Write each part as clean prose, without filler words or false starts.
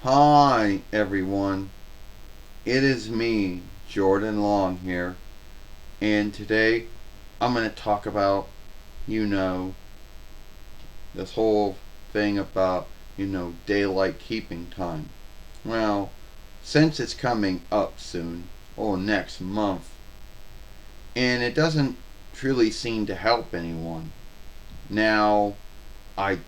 Hi, everyone. It is me, Jordan Long here, and today I'm going to talk about, you know, this whole thing about, daylight keeping time. Well, since it's coming up soon, or next month, and it doesn't truly seem to help anyone. Now, I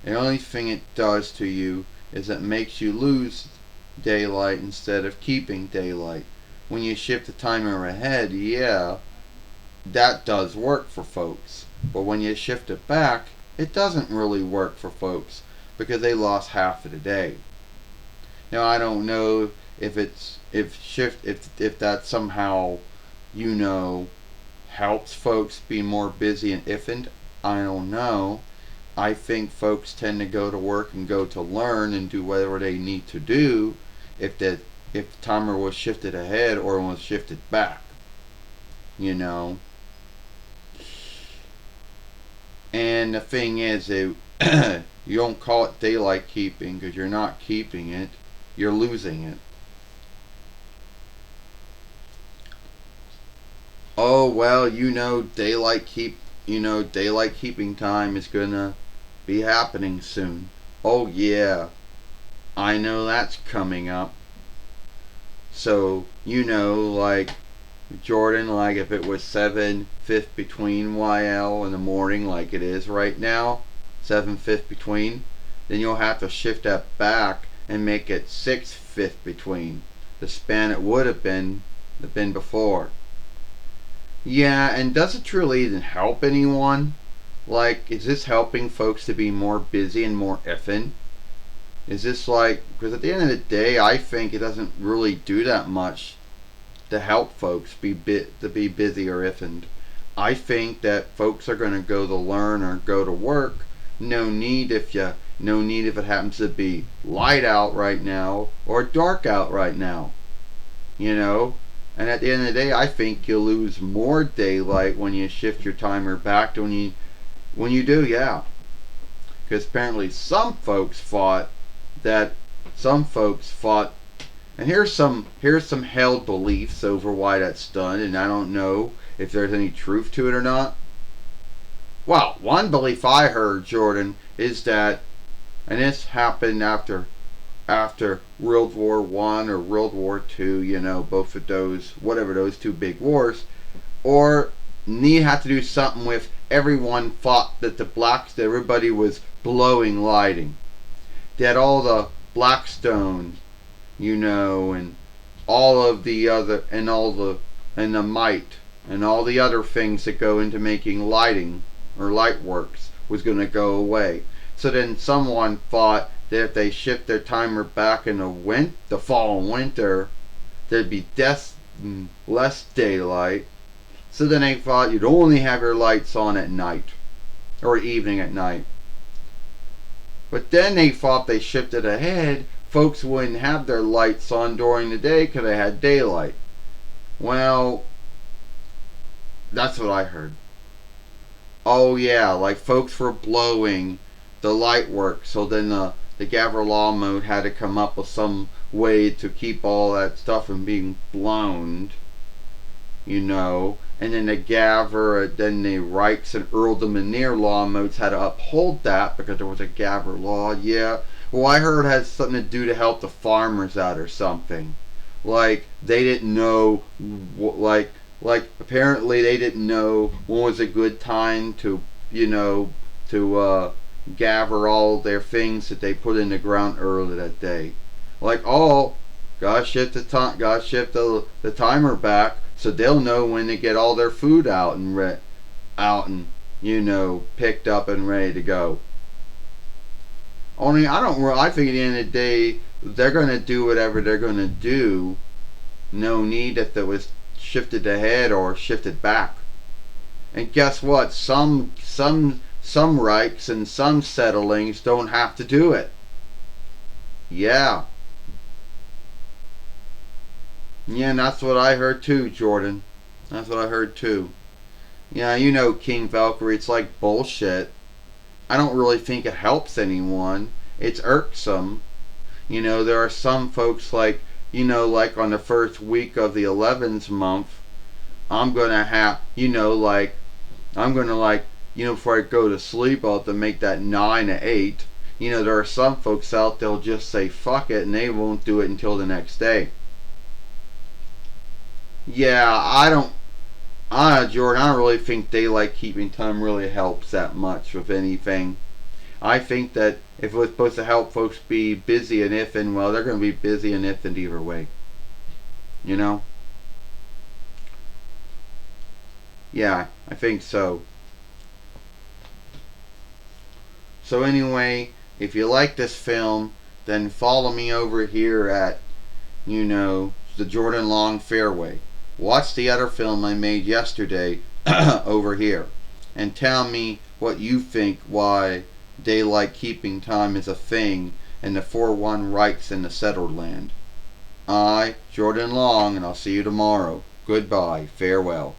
the only thing it does to you is it makes you lose daylight instead of keeping daylight. When you shift the timer ahead, yeah, that does work for folks. But when you shift it back, it doesn't really work for folks because they lost half of the day. Now I don't know if that somehow you know helps folks be more busy and ifn't. I don't know. I think folks tend to go to work and go to learn and do whatever they need to do if the timer was shifted ahead or was shifted back. You know. And the thing is, you don't call it daylight keeping because you're not keeping it, you're losing it. Oh well, daylight keeping time is gonna be happening soon. Oh yeah, I know that's coming up. So like Jordan, like if it was 7 fifth between YL in the morning, like it is right now, 7 fifth between, then you'll have to shift that back and make it 6 fifth between the span it would have been before. Yeah, and does it truly even help anyone? Like, is this helping folks to be more busy and more effing? Is this like, because at the end of the day, I think it doesn't really do that much to help folks to be busy or effing. I think that folks are going to go to learn or go to work. No need if it happens to be light out right now or dark out right now. You know, and at the end of the day, I think you'll lose more daylight when you shift your timer back to when you do, yeah. Because apparently that some folks fought, and here's some held beliefs over why that's done, and I don't know if there's any truth to it or not. Well, one belief I heard, Jordan, is that, and this happened after World War One or World War Two, both of those, whatever those two big wars, or need had to do something with everyone thought that everybody was blowing lighting. That all the Blackstone, and all of the other and the mite and all the other things that go into making lighting or light works was going to go away. So then someone thought that if they shift their timer back in the fall and winter, there'd be less daylight. So then they thought you'd only have your lights on at night or evening at night. But then they thought they shifted ahead, folks wouldn't have their lights on during the day because they had daylight. Well, that's what I heard. Oh yeah, like folks were blowing the light work, so then the Gavin Law mode had to come up with some way to keep all that stuff from being blown, and then then the Reichs and Earl de Manier law modes had to uphold that because there was a Gavin law. Yeah, well, I heard it had something to do to help the farmers out or something. Like they didn't know, apparently they didn't know when was a good time to gather all their things that they put in the ground early that day. Like, oh, gotta shift the timer back so they'll know when to get all their food out and picked up and ready to go. Only I think at the end of the day they're gonna do whatever they're gonna do. No need if it was shifted ahead or shifted back. And guess what? Some Reichs and some settlings don't have to do it. Yeah. Yeah, and that's what I heard too, Jordan. That's what I heard too. Yeah, King Valkyrie, it's like bullshit. I don't really think it helps anyone. It's irksome. There are some folks like, like on the first week of the 11th month, I'm going to have, like, I'm going to, like, before I go to sleep, I'll have to make that 9 or 8. There are some folks out there'll just say fuck it and they won't do it until the next day. Yeah, Jordan, I don't really think daylight keeping time really helps that much with anything. I think that if it was supposed to help folks be busy and if and well, they're going to be busy and if and either way. You know? Yeah, I think so. So anyway, if you like this film, then follow me over here at, the Jordan Long Fairway. Watch the other film I made yesterday over here. And tell me what you think why daylight keeping time is a thing and the 4-1 rights in the settled land. I, Jordan Long, and I'll see you tomorrow. Goodbye. Farewell.